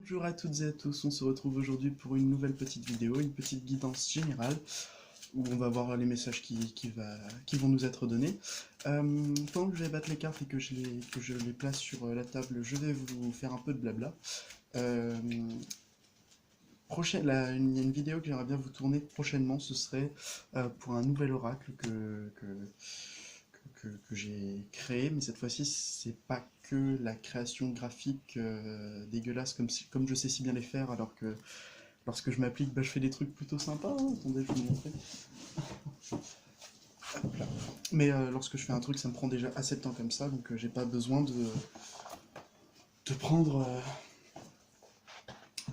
Bonjour à toutes et à tous, on se retrouve aujourd'hui pour une nouvelle petite vidéo, une petite guidance générale où on va voir les messages qui vont nous être donnés. Pendant que je vais battre les cartes et que je les place sur la table, je vais vous faire un peu de blabla. Il y a une vidéo que j'aimerais bien vous tourner prochainement, ce serait pour un nouvel oracle que j'ai créé, mais cette fois-ci, c'est pas que la création graphique dégueulasse comme je sais si bien les faire, alors que lorsque je m'applique, bah, je fais des trucs plutôt sympas, hein. Attendez, je vais vous montrer. Hop là. Mais lorsque je fais un truc, ça me prend déjà assez de temps comme ça, donc j'ai pas besoin de prendre...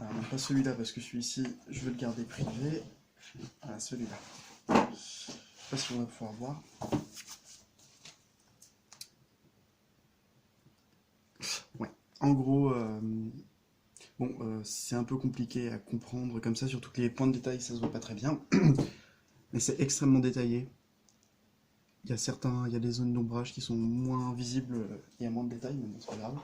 Alors, non, pas celui-là, parce que celui-ci, je veux le garder privé. Voilà, celui-là. Je sais pas si on va pouvoir voir. Ouais. En gros, c'est un peu compliqué à comprendre comme ça, surtout que les points de détail, ça se voit pas très bien. Mais c'est extrêmement détaillé. Il y a des zones d'ombrage qui sont moins visibles, il y a moins de détails, mais bon, c'est pas grave.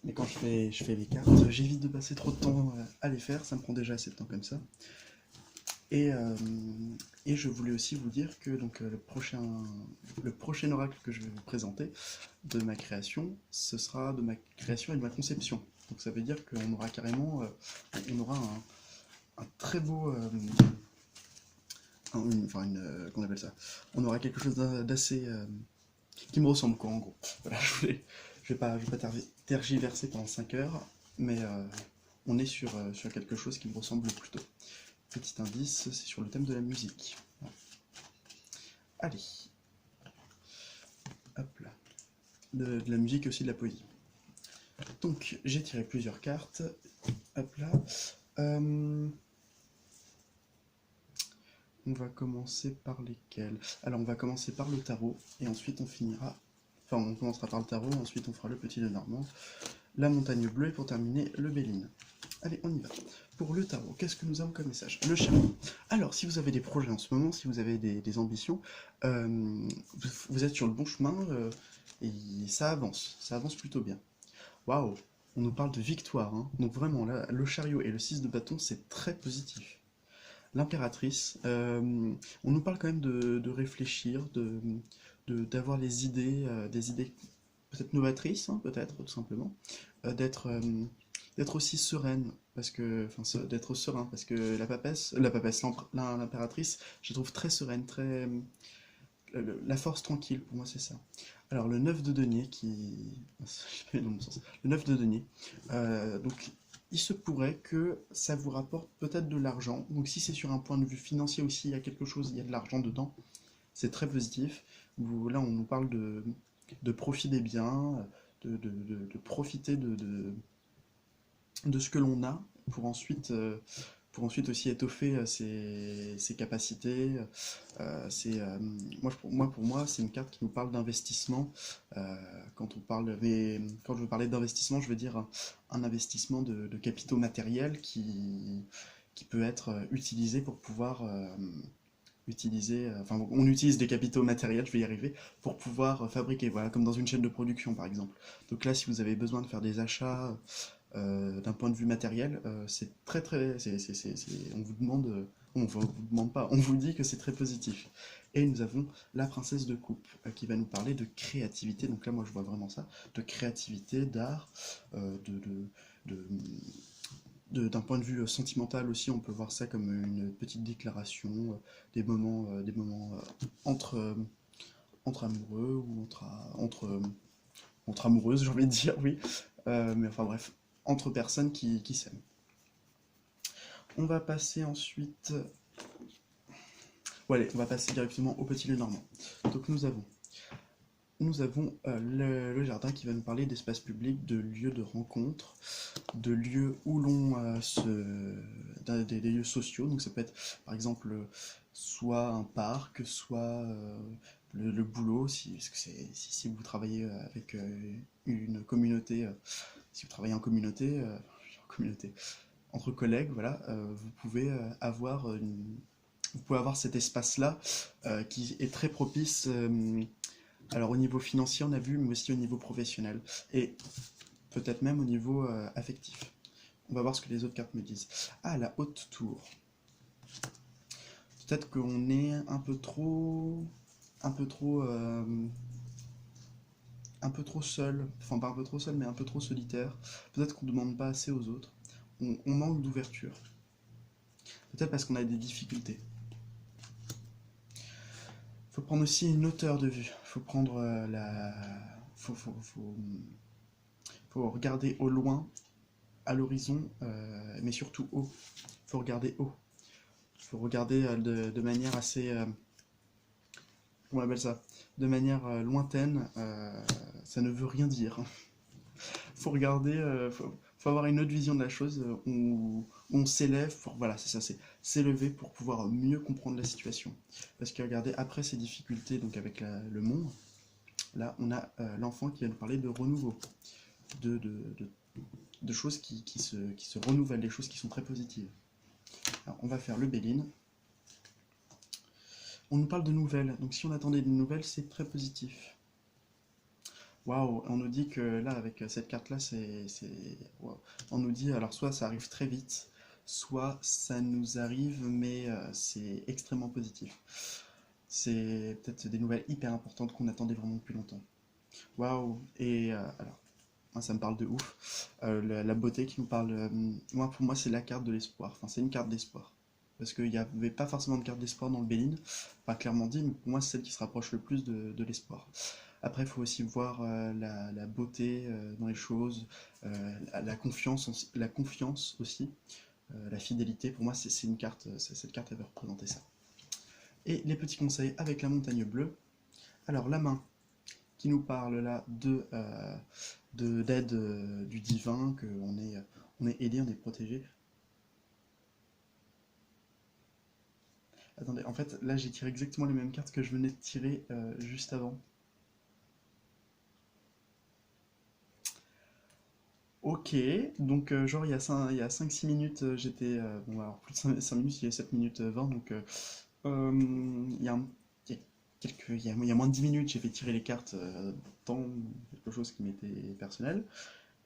Mais quand je fais les cartes, j'évite de passer trop de temps à les faire, ça me prend déjà assez de temps comme ça. Et je voulais aussi vous dire que donc, le prochain oracle que je vais vous présenter de ma création, ce sera de ma création et de ma conception. Donc ça veut dire qu'on aura carrément on aura un très beau... qu'on appelle ça? On aura quelque chose d'assez... qui me ressemble quoi en gros. Voilà, je vais pas tergiverser pendant 5 heures, mais on est sur quelque chose qui me ressemble plutôt. Petit indice, c'est sur le thème de la musique. Voilà. Allez. Hop là. De la musique et aussi de la poésie. Donc, j'ai tiré plusieurs cartes. Hop là. On va commencer par lesquelles? Alors, on va commencer par le tarot, et ensuite on finira... Enfin, on commencera par le tarot, ensuite on fera le petit Lenormand, la montagne bleue, et pour terminer, le Béline. Allez, on y va. Pour le tarot, qu'est-ce que nous avons comme message? Le chariot. Alors, si vous avez des projets en ce moment, si vous avez des ambitions, vous êtes sur le bon chemin, et ça avance plutôt bien. Waouh, on nous parle de victoire, hein. Donc vraiment, là, le chariot et le 6 de bâton, c'est très positif. L'impératrice, on nous parle quand même de réfléchir, d'avoir des idées peut-être novatrices, hein, peut-être, tout simplement, d'être aussi sereine, parce que, enfin, d'être serein, parce que l'impératrice, je la trouve très sereine, très, la force tranquille, pour moi c'est ça. Alors le 9 de denier j'ai dans mon sens. Le 9 de denier, donc il se pourrait que ça vous rapporte peut-être de l'argent, donc si c'est sur un point de vue financier aussi, il y a quelque chose, il y a de l'argent dedans, c'est très positif. Là on nous parle de profit des biens, de profiter de ce que l'on a pour ensuite aussi étoffer ses capacités. Pour moi, c'est une carte qui nous parle d'investissement. Quand je veux parler d'investissement, je veux dire un investissement de capitaux matériels qui peut être utilisé pour pouvoir on utilise des capitaux matériels, je vais y arriver, pour pouvoir fabriquer, voilà, comme dans une chaîne de production par exemple. Donc là, si vous avez besoin de faire des achats d'un point de vue matériel, c'est très très, on vous demande, on vous demande pas, on vous dit que c'est très positif. Et nous avons la princesse de coupe qui va nous parler de créativité. Donc là, moi, je vois vraiment ça, de créativité, d'art, de, d'un point de vue sentimental aussi, on peut voir ça comme une petite déclaration, des moments entre amoureux ou entre amoureuses, j'ai envie de dire, oui. Mais enfin bref, entre personnes qui s'aiment. On va passer ensuite... Allez, on va passer directement au petit Lenormand. Donc nous avons le jardin qui va nous parler d'espace public, de lieux de rencontre, de lieux où des lieux sociaux. Donc ça peut être par exemple soit un parc, soit le boulot, parce que si vous travaillez avec une communauté, si vous travaillez en communauté, entre collègues, voilà, vous pouvez avoir cet espace-là qui est très propice. Alors au niveau financier, on a vu, mais aussi au niveau professionnel. Et peut-être même au niveau affectif. On va voir ce que les autres cartes me disent. Ah, la haute tour. Peut-être qu'on est un peu trop, un peu trop seul, enfin pas un peu trop seul, mais un peu trop solitaire. Peut-être qu'on ne demande pas assez aux autres. On manque d'ouverture. Peut-être parce qu'on a des difficultés. Faut prendre aussi une hauteur de vue. Faut prendre faut regarder au loin, à l'horizon, mais surtout haut. Faut regarder haut. Faut regarder de manière assez, comment on appelle ça? De manière lointaine. Ça ne veut rien dire. Faut regarder, faut avoir une autre vision de la chose, où on s'élève pour, voilà, c'est ça, c'est s'élever pour pouvoir mieux comprendre la situation. Parce que regardez, après ces difficultés, donc avec le monde, là, on a l'enfant qui va nous parler de renouveau, de, de, de, de choses qui se renouvellent, des choses qui sont très positives. Alors, on va faire le Béline. On nous parle de nouvelles, donc si on attendait des nouvelles, c'est très positif. Waouh, on nous dit que là, avec cette carte-là, waouh. On nous dit, alors soit ça arrive très vite, soit ça nous arrive, mais c'est extrêmement positif. C'est peut-être des nouvelles hyper importantes qu'on attendait vraiment depuis longtemps. Waouh, et alors, moi, ça me parle de ouf. La beauté qui nous parle, moi, pour moi, c'est la carte de l'espoir. Enfin, c'est une carte d'espoir. Parce qu'il n'y avait pas forcément de carte d'espoir dans le Béline, pas clairement dit, mais pour moi, c'est celle qui se rapproche le plus de l'espoir. Après, il faut aussi voir la beauté dans les choses, la confiance aussi, la fidélité. Pour moi, c'est une carte, cette carte, elle va représenter ça. Et les petits conseils avec la montagne bleue. Alors, la main qui nous parle là d'aide du divin, on est aidé, on est protégé. Attendez, en fait, là, j'ai tiré exactement les mêmes cartes que je venais de tirer juste avant. Ok, donc genre il y a 5-6 minutes, bon alors plus de 5 minutes, il y a 7 minutes 20, donc il y a, il y a il y a moins de 10 minutes, j'ai fait tirer les cartes dans quelque chose qui m'était personnel,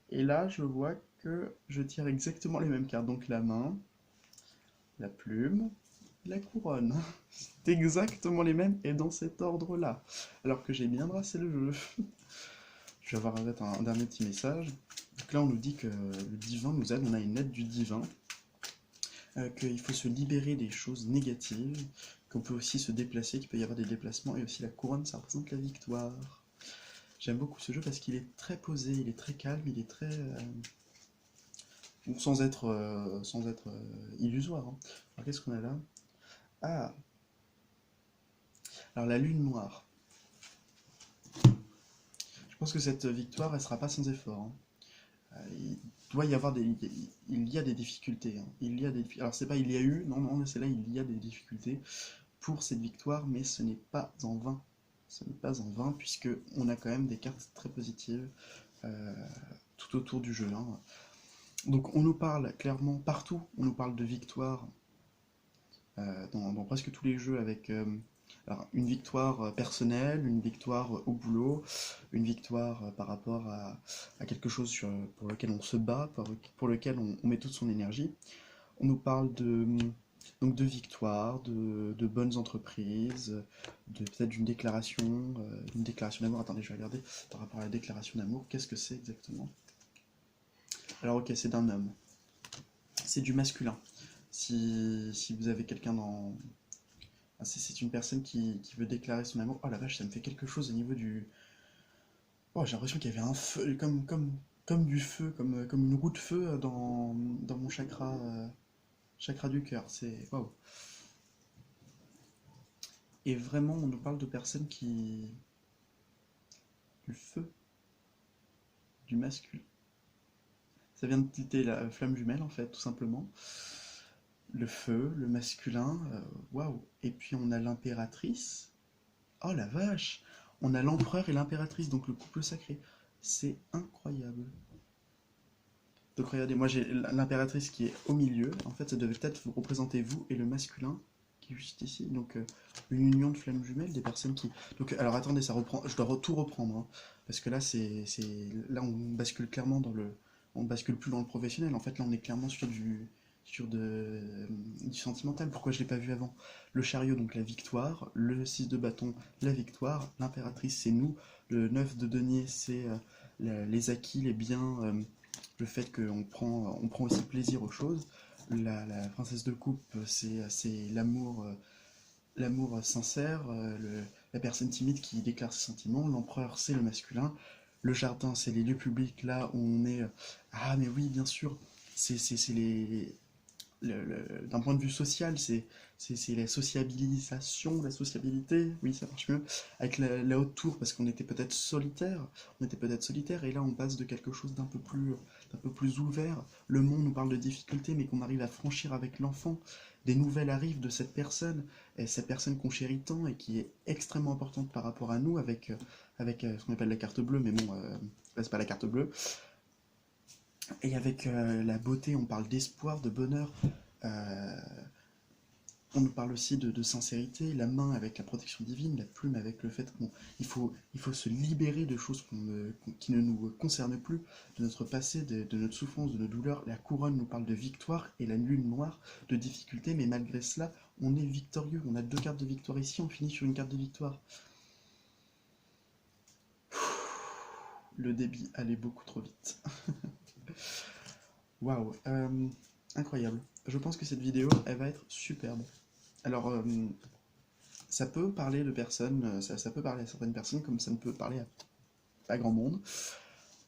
et là je vois que je tire exactement les mêmes cartes, donc la main, la plume, la couronne. C'est exactement les mêmes, et dans cet ordre-là, alors que j'ai bien brassé le jeu. Je vais avoir peut-être un dernier petit message. Donc là, on nous dit que le divin nous aide, on a une aide du divin, qu'il faut se libérer des choses négatives, qu'on peut aussi se déplacer, qu'il peut y avoir des déplacements, et aussi la couronne, ça représente la victoire. J'aime beaucoup ce jeu parce qu'il est très posé, il est très calme, il est très... sans être illusoire, hein. Alors qu'est-ce qu'on a là? Ah, alors la lune noire. Je pense que cette victoire, elle sera pas sans effort, hein. Il doit y avoir il y a des difficultés, hein. Alors c'est pas il y a eu, non, non, c'est là, il y a des difficultés pour cette victoire, mais ce n'est pas en vain. Ce n'est pas en vain, puisque on a quand même des cartes très positives euh, tout autour du jeu, hein. Donc on nous parle clairement partout, on nous parle de victoire dans presque tous les jeux avec alors, une victoire personnelle, une victoire au boulot, une victoire par rapport à quelque chose pour lequel on se bat, pour lequel on met toute son énergie. On nous parle donc de victoire, de bonnes entreprises, peut-être d'une déclaration d'amour. Attendez, je vais regarder par rapport à la déclaration d'amour, qu'est-ce que c'est exactement? Alors ok, c'est d'un homme. C'est du masculin. Si vous avez quelqu'un dans... Ah, c'est une personne qui veut déclarer son amour. Oh la vache, ça me fait quelque chose au niveau du... Oh, j'ai l'impression qu'il y avait un feu, comme du feu, comme une roue de feu dans mon chakra du cœur. C'est... Waouh. Et vraiment, on nous parle de personnes qui... Du feu, du masculin. Ça vient de citer la flamme jumelle, en fait, tout simplement. Le feu, le masculin, waouh. Et puis on a l'impératrice. Oh la vache! On a l'empereur et l'impératrice, donc le couple sacré. C'est incroyable. Donc regardez, moi j'ai l'impératrice qui est au milieu. En fait, ça devait peut-être vous représenter vous et le masculin qui est juste ici. Donc une union de flammes jumelles, des personnes qui... Donc alors attendez, ça reprend, je dois tout reprendre, hein, parce que là là on bascule clairement dans le... On bascule plus dans le professionnel, en fait là on est clairement du sentimental. Pourquoi je l'ai pas vu avant? Le chariot, donc la victoire, le 6 de bâton, la victoire, l'impératrice c'est nous, le 9 de denier c'est les acquis, les biens, le fait on prend aussi plaisir aux choses. La princesse de coupe, c'est l'amour sincère, la personne timide qui déclare ses sentiments. L'empereur, c'est le masculin. Le jardin, c'est les lieux publics là où on est. Ah, mais oui, bien sûr, c'est les. D'un point de vue social, c'est la sociabilisation, la sociabilité, oui, ça marche mieux, avec la haute tour, parce on était peut-être solitaire, et là on passe de quelque chose d'un peu plus ouvert. Le monde nous parle de difficultés, mais qu'on arrive à franchir avec l'enfant. Des nouvelles arrivent de cette personne qu'on chérit tant et qui est extrêmement importante par rapport à nous, avec ce qu'on appelle la carte bleue, mais bon, là c'est pas la carte bleue. Et avec la beauté, on parle d'espoir, de bonheur. Euh, on nous parle aussi de sincérité, la main avec la protection divine, la plume avec le fait il faut se libérer de choses qui ne nous concernent plus, de notre passé, de notre souffrance, de nos douleurs. La couronne nous parle de victoire et la lune noire de difficulté, mais malgré cela, on est victorieux. On a deux cartes de victoire ici, on finit sur une carte de victoire. Le débit allait beaucoup trop vite. Waouh, incroyable. Je pense que cette vidéo, elle va être superbe. Alors, ça peut parler de personnes, ça peut parler à certaines personnes comme ça ne peut parler à pas grand monde.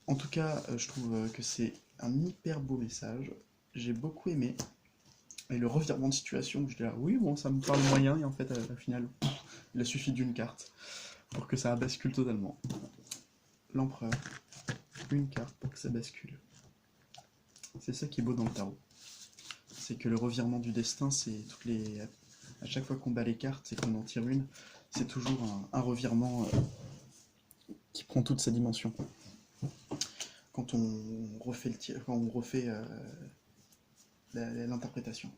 En tout cas, je trouve que c'est un hyper beau message. J'ai beaucoup aimé. Et le revirement de situation, je dis là, oui, bon, ça me parle moyen, et en fait, au final, il a suffi d'une carte pour que ça bascule totalement. L'empereur, une carte pour que ça bascule. C'est ça qui est beau dans le tarot. C'est que le revirement du destin, c'est à chaque fois qu'on bat les cartes et qu'on en tire une, c'est toujours un revirement qui prend toute sa dimension. Quand on refait l'interprétation.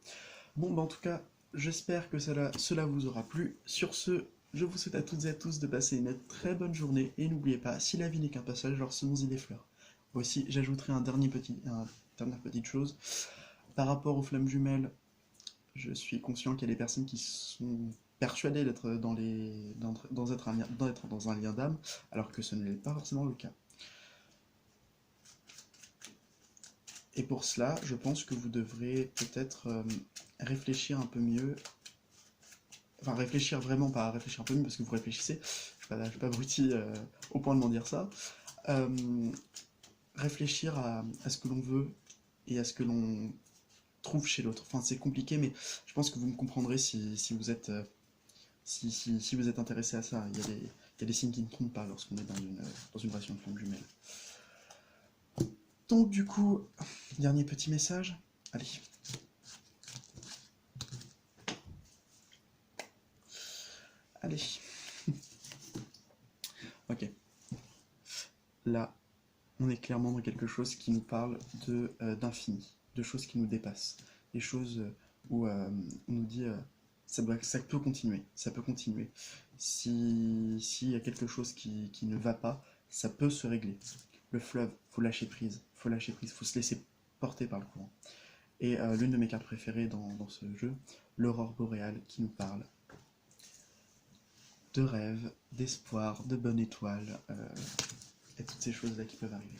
Bon, bah en tout cas, j'espère que cela vous aura plu. Sur ce, je vous souhaite à toutes et à tous de passer une très bonne journée, et n'oubliez pas, si la vie n'est qu'un passage, alors semons-y des fleurs. Aussi, j'ajouterai une dernière petite chose. Par rapport aux flammes jumelles, je suis conscient qu'il y a des personnes qui sont persuadées d'être d'être dans un lien d'âme, alors que ce n'est pas forcément le cas. Et pour cela, je pense que vous devrez peut-être réfléchir un peu mieux. Enfin, réfléchir vraiment, pas réfléchir un peu mieux parce que vous réfléchissez. Je ne suis pas abruti au point de m'en dire ça. Réfléchir à ce que l'on veut et à ce que l'on trouve chez l'autre. Enfin, c'est compliqué, mais je pense que vous me comprendrez si vous êtes, si vous êtes intéressé à ça. Il y a des signes qui ne trompent pas lorsqu'on est dans une relation de flamme jumelle. Donc du coup, dernier petit message. Allez. Allez. Ok. Là, on est clairement dans quelque chose qui nous parle d'infini, de choses qui nous dépassent. Des choses où on nous dit ça peut continuer, ça peut continuer. S'il y a quelque chose qui ne va pas, ça peut se régler. Le fleuve, faut lâcher prise, faut se laisser porter par le courant. Et l'une de mes cartes préférées dans ce jeu, l'aurore boréale, qui nous parle de rêve, d'espoir, de bonne étoile, et toutes ces choses-là qui peuvent arriver.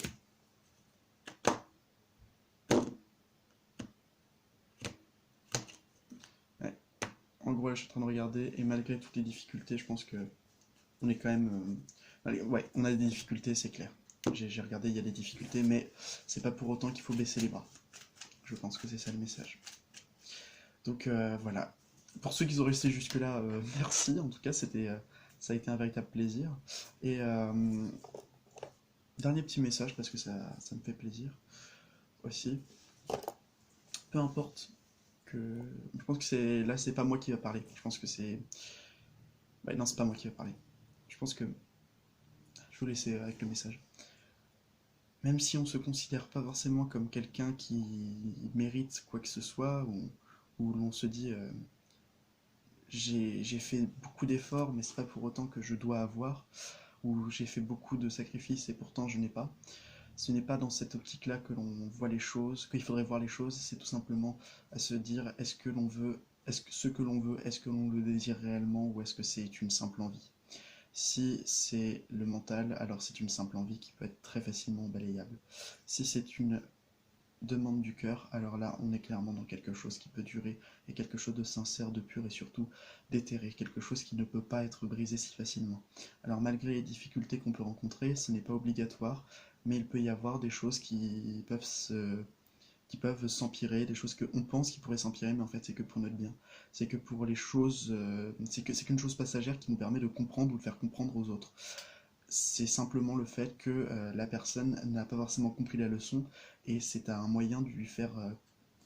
Ouais. En gros, là, je suis en train de regarder, et malgré toutes les difficultés, je pense que on est quand même... ouais, on a des difficultés, c'est clair. J'ai regardé, il y a des difficultés, mais c'est pas pour autant qu'il faut baisser les bras. Je pense que c'est ça le message. Donc voilà. Pour ceux qui ont resté jusque-là, merci. En tout cas, ça a été un véritable plaisir. Et dernier petit message, parce que ça me fait plaisir aussi. Peu importe que... Je pense que là, c'est pas moi qui va parler. Je pense que c'est... Ouais, non, c'est pas moi qui va parler. Je pense que... Je vous laisse avec le message. Même si on se considère pas forcément comme quelqu'un qui mérite quoi que ce soit, ou l'on se dit j'ai fait beaucoup d'efforts, mais c'est pas pour autant que je dois avoir, ou j'ai fait beaucoup de sacrifices et pourtant je n'ai pas. Ce n'est pas dans cette optique-là que l'on voit les choses, qu'il faudrait voir les choses, c'est tout simplement à se dire est-ce que l'on veut, est-ce que ce que l'on veut, est-ce que l'on le désire réellement ou est-ce que c'est une simple envie? Si c'est le mental, alors c'est une simple envie qui peut être très facilement balayable. Si c'est une demande du cœur, alors là on est clairement dans quelque chose qui peut durer et quelque chose de sincère, de pur et surtout d'éthéré, quelque chose qui ne peut pas être brisé si facilement. Alors malgré les difficultés qu'on peut rencontrer, ce n'est pas obligatoire, mais il peut y avoir des choses qui peuvent s'empirer, des choses qu'on pense qui pourraient s'empirer, mais en fait c'est que pour notre bien. C'est que pour les choses, c'est qu'une chose passagère qui nous permet de comprendre ou de faire comprendre aux autres. C'est simplement le fait que la personne n'a pas forcément compris la leçon et c'est un moyen de lui faire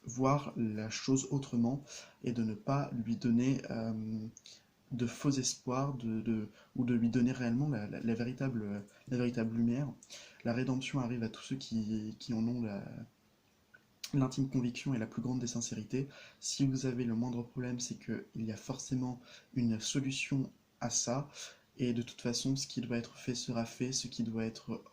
voir la chose autrement et de ne pas lui donner de faux espoirs ou de lui donner réellement la véritable lumière. La rédemption arrive à tous ceux qui en ont l'intime conviction et la plus grande des sincérités. Si vous avez le moindre problème, c'est qu'il y a forcément une solution à ça. Et de toute façon, ce qui doit être fait sera fait, ce qui doit être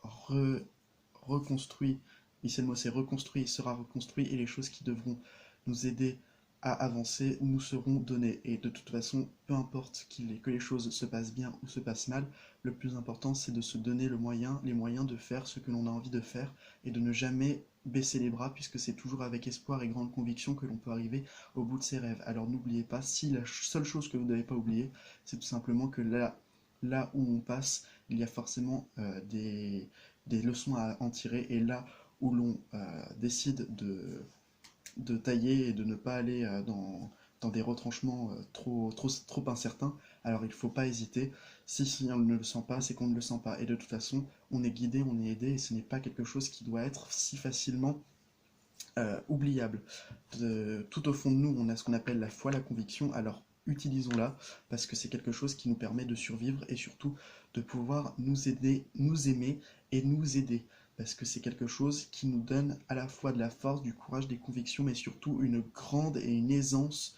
reconstruit, ici le mot c'est reconstruit, sera reconstruit, et les choses qui devront nous aider à avancer nous seront données. Et de toute façon, peu importe que les choses se passent bien ou se passent mal, le plus important c'est de se donner les moyens de faire ce que l'on a envie de faire et de ne jamais baisser les bras puisque c'est toujours avec espoir et grande conviction que l'on peut arriver au bout de ses rêves. Alors n'oubliez pas, si la seule chose que vous ne devez pas oublier, c'est tout simplement que là où on passe, il y a forcément des leçons à en tirer et là où l'on décide de tailler et de ne pas aller dans des retranchements trop incertains, alors il ne faut pas hésiter. Si on ne le sent pas, c'est qu'on ne le sent pas. Et de toute façon, on est guidé, on est aidé, et ce n'est pas quelque chose qui doit être si facilement oubliable. Tout au fond de nous, on a ce qu'on appelle la foi, la conviction, alors utilisons-la, parce que c'est quelque chose qui nous permet de survivre et surtout de pouvoir nous aider, nous aimer et nous aider. Parce que c'est quelque chose qui nous donne à la fois de la force, du courage, des convictions, mais surtout une grande aisance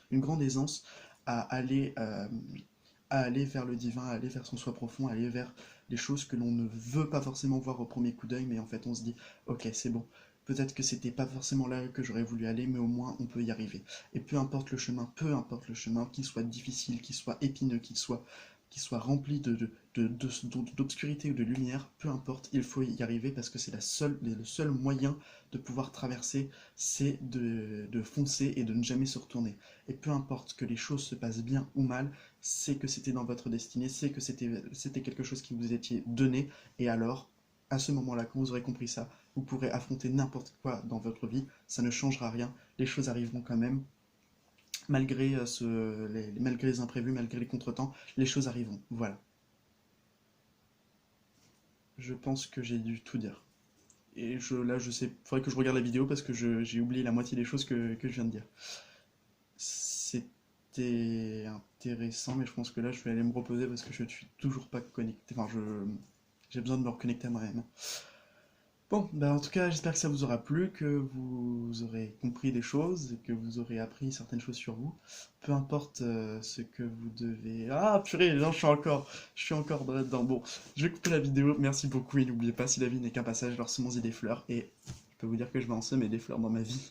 à aller, euh, à aller vers le divin, à aller vers son soi profond, à aller vers les choses que l'on ne veut pas forcément voir au premier coup d'œil, mais en fait on se dit, ok, c'est bon, peut-être que c'était pas forcément là que j'aurais voulu aller, mais au moins on peut y arriver. Et peu importe le chemin, qu'il soit difficile, qu'il soit épineux, qu'il soit rempli d'obscurité ou de lumière, peu importe, il faut y arriver parce que c'est le seul moyen de pouvoir traverser, c'est de foncer et de ne jamais se retourner. Et peu importe que les choses se passent bien ou mal, c'est que c'était dans votre destinée, c'est que c'était quelque chose qui vous était donné, et alors, à ce moment-là, quand vous aurez compris ça, vous pourrez affronter n'importe quoi dans votre vie, ça ne changera rien, les choses arriveront quand même, malgré les imprévus, malgré les contretemps, les choses arriveront. Voilà. Je pense que j'ai dû tout dire. Et là, je sais, faudrait que je regarde la vidéo parce que j'ai oublié la moitié des choses que je viens de dire. C'était intéressant, mais je pense que là, je vais aller me reposer parce que je ne suis toujours pas connecté. Enfin, j'ai besoin de me reconnecter à moi-même. Bon, bah en tout cas, j'espère que ça vous aura plu, que vous aurez compris des choses et que vous aurez appris certaines choses sur vous. Peu importe ce que vous devez... Ah, purée, non, je suis encore dedans. Bon, je vais couper la vidéo. Merci beaucoup et n'oubliez pas, si la vie n'est qu'un passage, alors semons-y des fleurs. Et je peux vous dire que je vais en semer des fleurs dans ma vie.